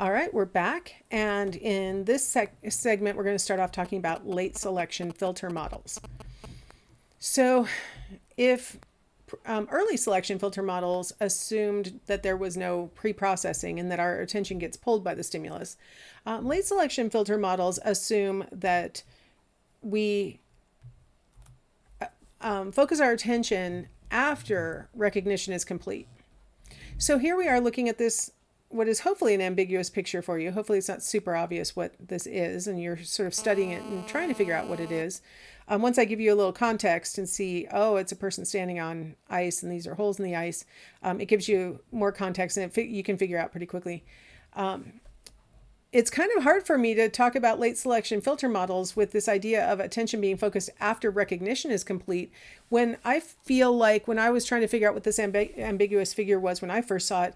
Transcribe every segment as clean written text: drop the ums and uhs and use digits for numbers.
All right, we're back. And in this segment, we're going to start off talking about late selection filter models. So, if early selection filter models assumed that there was no pre-processing and that our attention gets pulled by the stimulus, late selection filter models assume that we focus our attention after recognition is complete. So here we are looking at this, what is hopefully an ambiguous picture for you. Hopefully it's not super obvious what this is and you're sort of studying it and trying to figure out what it is. Once I give you a little context and see, oh, it's a person standing on ice and these are holes in the ice, it gives you more context and you can figure out pretty quickly. It's kind of hard for me to talk about late selection filter models with this idea of attention being focused after recognition is complete, when I feel like when I was trying to figure out what this ambiguous figure was when I first saw it,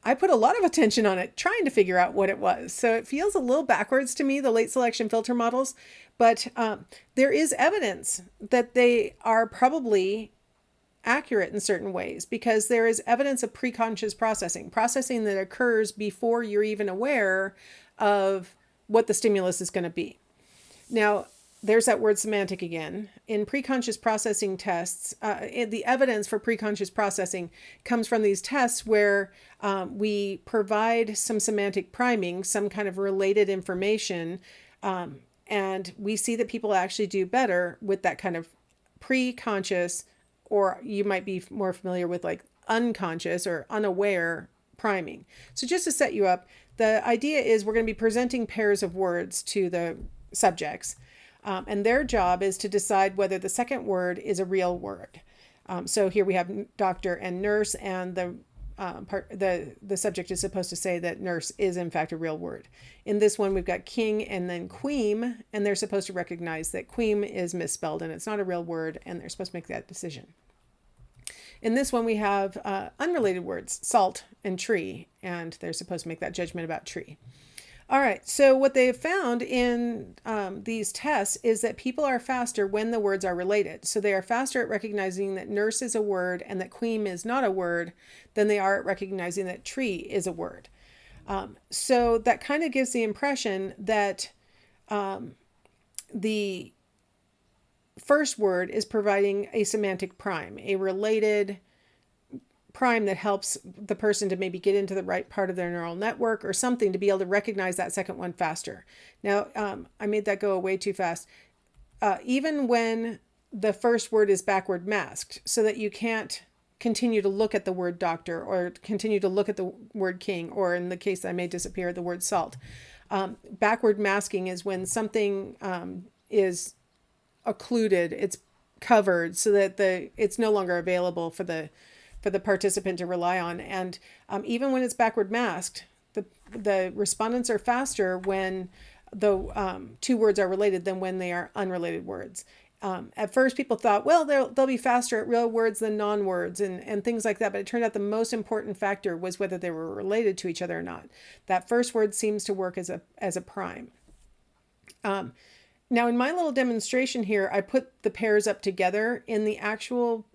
I put a lot of attention on it trying to figure out what it was. So it feels a little backwards to me, the late selection filter models, but there is evidence that they are probably accurate in certain ways because there is evidence of preconscious processing that occurs before you're even aware of what the stimulus is going to be. Now, there's that word semantic again. In preconscious processing tests, the evidence for preconscious processing comes from these tests where we provide some semantic priming, some kind of related information, and we see that people actually do better with that kind of preconscious, or you might be more familiar with like unconscious or unaware priming. So just to set you up, the idea is we're going to be presenting pairs of words to the subjects. And their job is to decide whether the second word is a real word. So here we have doctor and nurse, and the subject is supposed to say that nurse is in fact a real word. In this one, we've got king and then queem, and they're supposed to recognize that queem is misspelled and it's not a real word, and they're supposed to make that decision. In this one, we have unrelated words, salt and tree, and they're supposed to make that judgment about tree. All right, so what they have found in these tests is that people are faster when the words are related. So they are faster at recognizing that nurse is a word and that queen is not a word than they are at recognizing that tree is a word. So that kind of gives the impression that the first word is providing a semantic prime, a related prime that helps the person to maybe get into the right part of their neural network or something to be able to recognize that second one faster. Now, I made that go way too fast. Even when the first word is backward masked, so that you can't continue to look at the word doctor or continue to look at the word king, or in the case that I made disappear, the word salt. Backward masking is when something is occluded, it's covered so that it's no longer available for the participant to rely on. And even when it's backward masked, the respondents are faster when the two words are related than when they are unrelated words. At first, people thought, well, they'll be faster at real words than non-words and things like that. But it turned out the most important factor was whether they were related to each other or not. That first word seems to work as a prime. Now, in my little demonstration here, I put the pairs up together. In the actual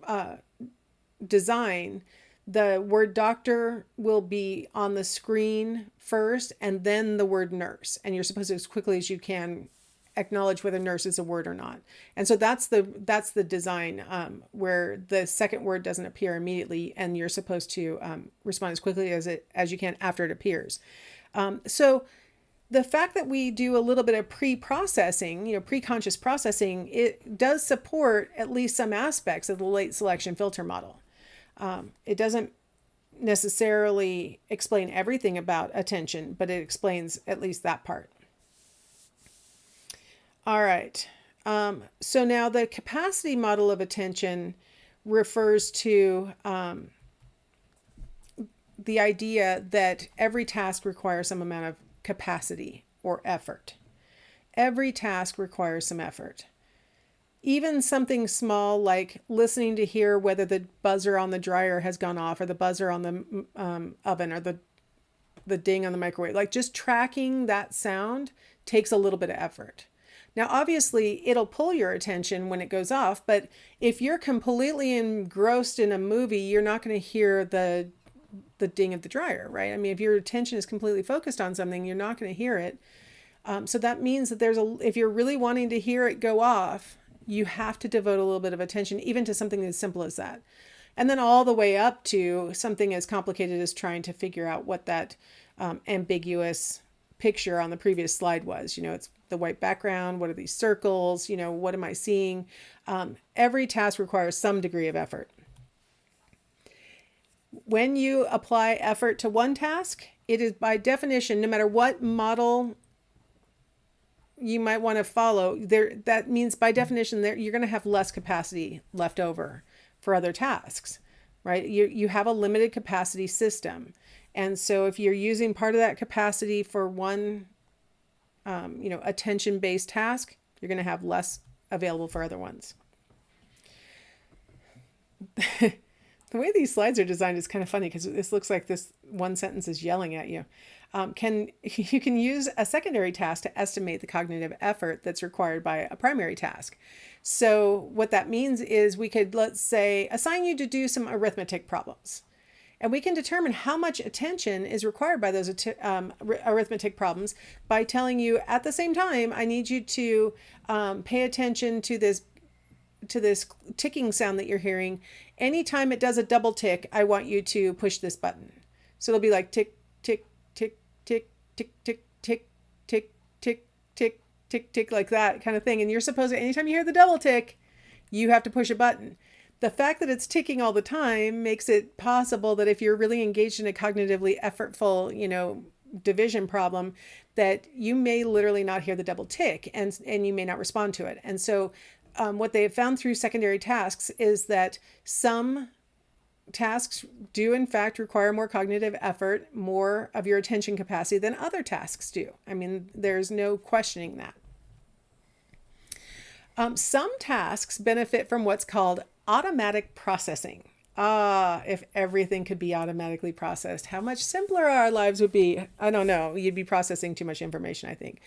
design, the word doctor will be on the screen first and then the word nurse, and you're supposed to, as quickly as you can, acknowledge whether nurse is a word or not. And so that's the design where the second word doesn't appear immediately, and you're supposed to respond as quickly as you can after it appears. So the fact that we do a little bit of pre-processing, preconscious processing, it does support at least some aspects of the late selection filter model. It doesn't necessarily explain everything about attention, but it explains at least that part. All right. So now the capacity model of attention refers to the idea that every task requires some amount of capacity or effort. Every task requires some effort. Even something small like listening to hear whether the buzzer on the dryer has gone off, or the buzzer on the oven, or the ding on the microwave, like just tracking that sound takes a little bit of effort. Now, obviously, it'll pull your attention when it goes off, but if you're completely engrossed in a movie, you're not going to hear the the ding of the dryer, right? I mean, if your attention is completely focused on something, you're not going to hear it. So that means that if you're really wanting to hear it go off, you have to devote a little bit of attention, even to something as simple as that. And then all the way up to something as complicated as trying to figure out what that ambiguous picture on the previous slide was. It's the white background. What are these circles? What am I seeing? Every task requires some degree of effort. When you apply effort to one task, it is by definition, no matter what model you might want to follow, that means by definition you're going to have less capacity left over for other tasks, right? You have a limited capacity system. And so if you're using part of that capacity for one, attention-based task, you're going to have less available for other ones. The way these slides are designed is kind of funny because this looks like this one sentence is yelling at you. You can use a secondary task to estimate the cognitive effort that's required by a primary task. So what that means is we could, let's say, assign you to do some arithmetic problems. And we can determine how much attention is required by those arithmetic problems by telling you at the same time, I need you to pay attention to this ticking sound that you're hearing. Anytime it does a double tick, I want you to push this button. So it'll be like tick, tick, tick, tick, tick, tick, tick, tick, tick, tick, tick, tick, like that kind of thing. And you're supposed to, anytime you hear the double tick, you have to push a button. The fact that it's ticking all the time makes it possible that if you're really engaged in a cognitively effortful, division problem, that you may literally not hear the double tick and you may not respond to it. And so what they have found through secondary tasks is that some tasks do in fact require more cognitive effort, more of your attention capacity than other tasks do. I mean, there's no questioning that. Some tasks benefit from what's called automatic processing. If everything could be automatically processed, how much simpler our lives would be. I don't know. You'd be processing too much information, I think.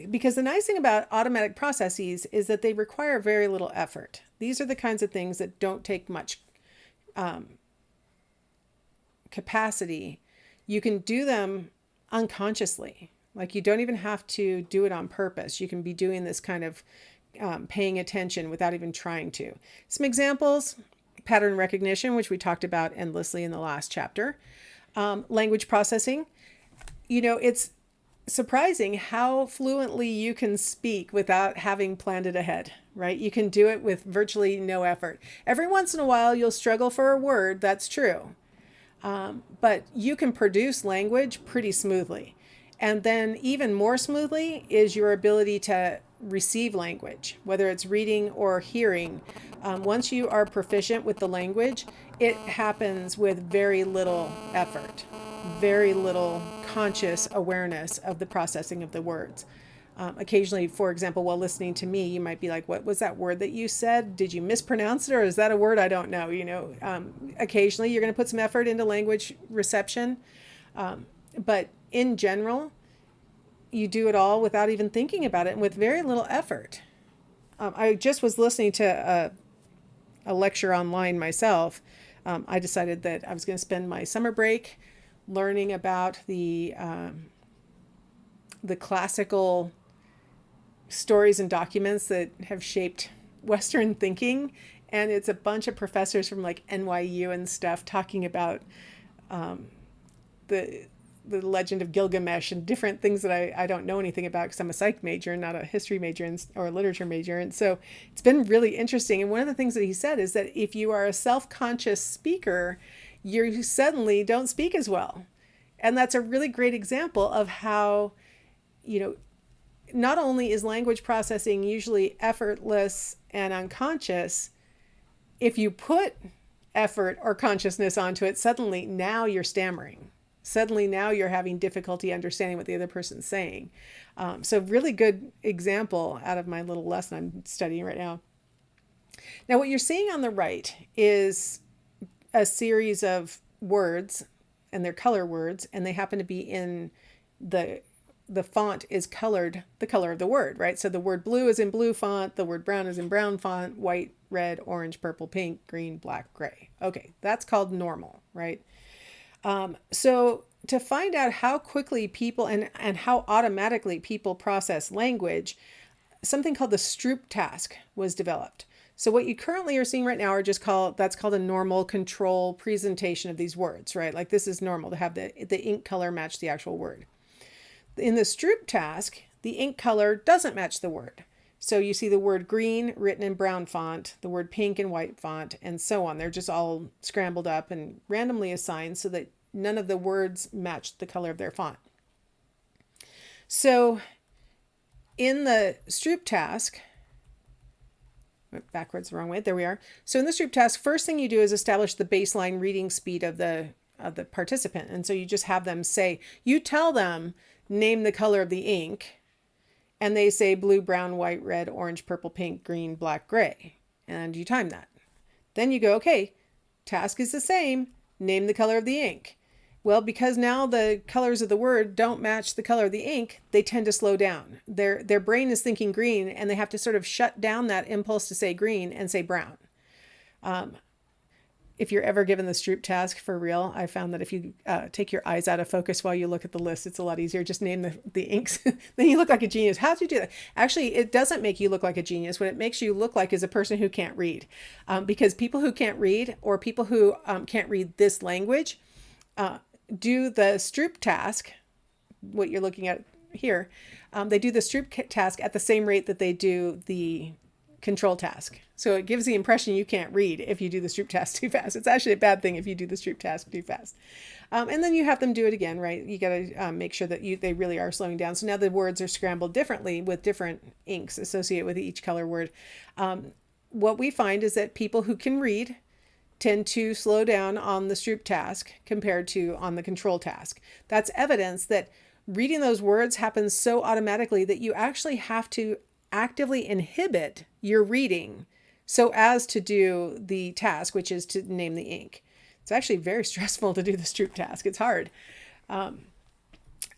Because the nice thing about automatic processes is that they require very little effort. These are the kinds of things that don't take much capacity. You can do them unconsciously. Like you don't even have to do it on purpose. You can be doing this kind of paying attention without even trying to. Some examples: pattern recognition, which we talked about endlessly in the last chapter. Language processing. It's surprising how fluently you can speak without having planned it ahead, right? You can do it with virtually no effort. Every once in a while, you'll struggle for a word. That's true. But you can produce language pretty smoothly. And then even more smoothly is your ability to receive language, whether it's reading or hearing. Once you are proficient with the language, it happens with very little effort, very little conscious awareness of the processing of the words. Occasionally, for example, while listening to me, you might be like, what was that word that you said? Did you mispronounce it, or is that a word I don't know? Occasionally you're going to put some effort into language reception. But in general, you do it all without even thinking about it and with very little effort. I just was listening to a lecture online myself. I decided that I was going to spend my summer break learning about the classical stories and documents that have shaped Western thinking. And it's a bunch of professors from like NYU and stuff talking about the legend of Gilgamesh and different things that I don't know anything about because I'm a psych major, not a history major or a literature major. And so it's been really interesting. And one of the things that he said is that if you are a self-conscious speaker, you suddenly don't speak as well. And that's a really great example of how, not only is language processing usually effortless and unconscious, if you put effort or consciousness onto it, suddenly now you're stammering. Suddenly now you're having difficulty understanding what the other person's saying. So really good example out of my little lesson I'm studying right now. Now what you're seeing on the right is a series of words, and they're color words, and they happen to be in the font is colored the color of the word, right? So the word blue is in blue font, the word brown is in brown font, white, red, orange, purple, pink, green, black, gray. Okay, that's called normal, right? So to find out how quickly people and how automatically people process language, something called the Stroop task was developed. So what you currently are seeing right now are that's called a normal control presentation of these words, right? Like this is normal to have the ink color match the actual word. In the Stroop task, the ink color doesn't match the word. So you see the word green written in brown font, the word pink in white font, and so on. They're just all scrambled up and randomly assigned so that none of the words match the color of their font. So in the Stroop task, backwards the wrong way, there we are. So in the Stroop task, first thing you do is establish the baseline reading speed of the participant. And so you just have them say, you tell them, name the color of the ink, and they say blue, brown, white, red, orange, purple, pink, green, black, gray. And you time that. Then you go, okay, task is the same, name the color of the ink. Well, because now the colors of the word don't match the color of the ink, they tend to slow down. Their brain is thinking green, and they have to sort of shut down that impulse to say green and say brown. If you're ever given the Stroop task for real, I found that if you take your eyes out of focus while you look at the list, it's a lot easier. Just name the inks. Then you look like a genius. How'd you do that? Actually, it doesn't make you look like a genius. What it makes you look like is a person who can't read. Because people who can't read, or people who can't read this language, do the Stroop task, what you're looking at here, they do the Stroop task at the same rate that they do the control task. So it gives the impression you can't read if you do the Stroop task too fast. It's actually a bad thing if you do the Stroop task too fast. And then you have them do it again, right? You got to make sure that they really are slowing down. So now the words are scrambled differently with different inks associated with each color word. What we find is that people who can read tend to slow down on the Stroop task compared to on the control task. That's evidence that reading those words happens so automatically that you actually have to actively inhibit your reading so as to do the task, which is to name the ink. It's actually very stressful to do the Stroop task. It's hard.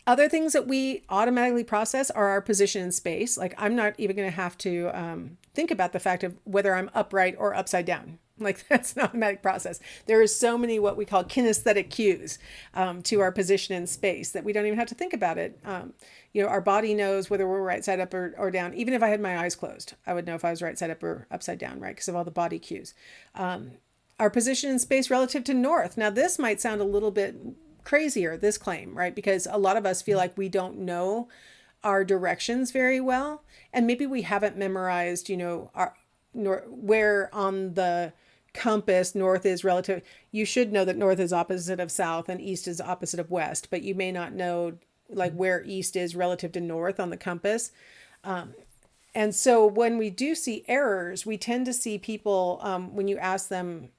Other things that we automatically process are our position in space. Like I'm not even going to have to think about the fact of whether I'm upright or upside down. Like that's an automatic process. There are so many what we call kinesthetic cues to our position in space that we don't even have to think about it. Our body knows whether we're right side up or down. Even if I had my eyes closed, I would know if I was right side up or upside down, right? Because of all the body cues. Our position in space relative to north. Now this might sound a little bit crazier, this claim, right? Because a lot of us feel like we don't know our directions very well. And maybe we haven't memorized, where on the compass north is relative. You should know that north is opposite of south and east is opposite of west, but you may not know like where east is relative to north on the compass. And so when we do see errors, we tend to see people, when you ask them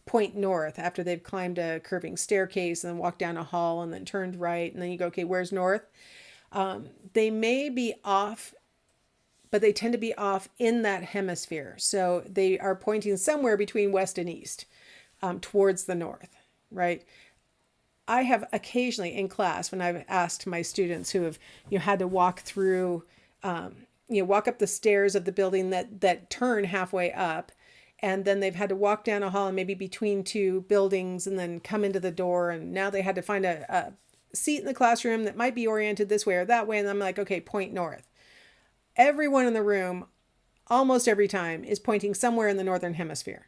point north after they've climbed a curving staircase and then walked down a hall and then turned right, and then you go, okay, where's north? They may be off, but they tend to be off in that hemisphere. So they are pointing somewhere between west and east, towards the north, right? I have occasionally in class, when I've asked my students who have had to walk through, walk up the stairs of the building that turn halfway up, and then they've had to walk down a hall and maybe between two buildings and then come into the door, and now they had to find a seat in the classroom that might be oriented this way or that way, and I'm like, okay, point north. Everyone in the room, almost every time, is pointing somewhere in the northern hemisphere.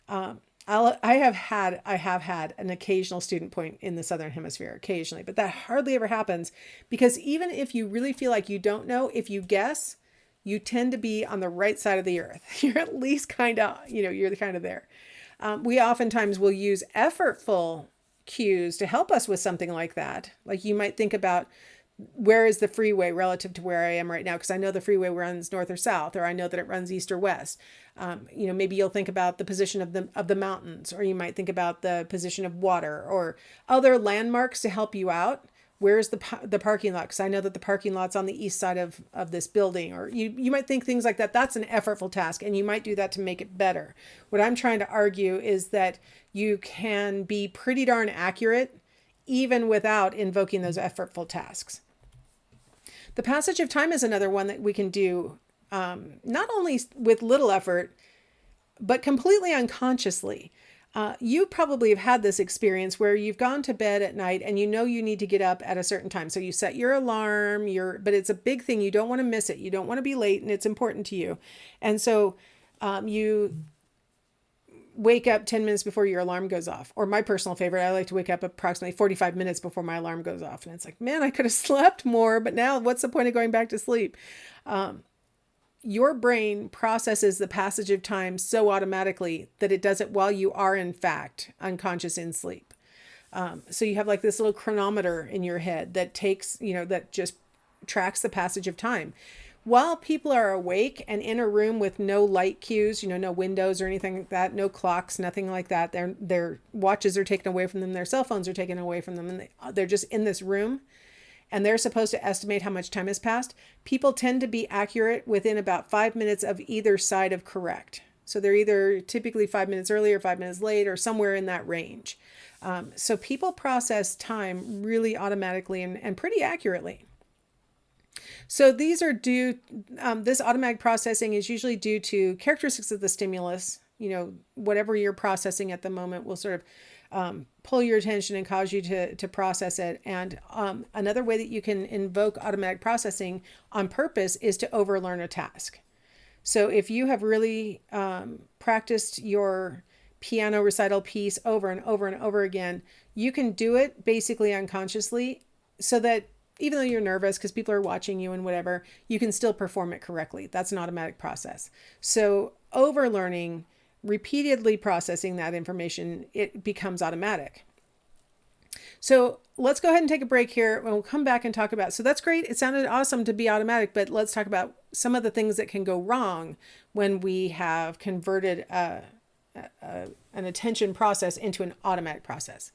I have had an occasional student point in the southern hemisphere occasionally, but that hardly ever happens because even if you really feel like you don't know, if you guess, you tend to be on the right side of the earth. You're at least kind of, you're kind of there. We oftentimes will use effortful cues to help us with something like that. Like you might think about, where is the freeway relative to where I am right now? Because I know the freeway runs north or south, or I know that it runs east or west. Maybe you'll think about the position of the mountains, or you might think about the position of water or other landmarks to help you out. Where's the parking lot? Because I know that the parking lot's on the east side of this building, or you might think things like that. That's an effortful task, and you might do that to make it better. What I'm trying to argue is that you can be pretty darn accurate even without invoking those effortful tasks. The passage of time is another one that we can do not only with little effort, but completely unconsciously. You probably have had this experience where you've gone to bed at night and you know you need to get up at a certain time. So you set your alarm, but it's a big thing. You don't want to miss it. You don't want to be late and it's important to you. And so you wake up 10 minutes before your alarm goes off. Or my personal favorite, I like to wake up approximately 45 minutes before my alarm goes off. And it's like, man, I could have slept more, but now what's the point of going back to sleep? Your brain processes the passage of time so automatically that it does it while you are in fact unconscious in sleep. So you have like this little chronometer in your head that takes, that just tracks the passage of time. While people are awake and in a room with no light cues, no windows or anything like that, no clocks, nothing like that, their watches are taken away from them, their cell phones are taken away from them, and they're just in this room. And they're supposed to estimate how much time has passed. People tend to be accurate within about 5 minutes of either side of correct. So they're either typically 5 minutes early or 5 minutes late or somewhere in that range. So people process time really automatically and pretty accurately. So these are this automatic processing is usually due to characteristics of the stimulus. Whatever you're processing at the moment will sort of pull your attention and cause you to process it. And another way that you can invoke automatic processing on purpose is to overlearn a task. So if you have really practiced your piano recital piece over and over and over again, you can do it basically unconsciously so that even though you're nervous because people are watching you and whatever, you can still perform it correctly. That's an automatic process. So overlearning, repeatedly processing that information, it becomes automatic. So let's go ahead and take a break here and we'll come back and talk about, so that's great. It sounded awesome to be automatic, but let's talk about some of the things that can go wrong when we have converted an attention process into an automatic process.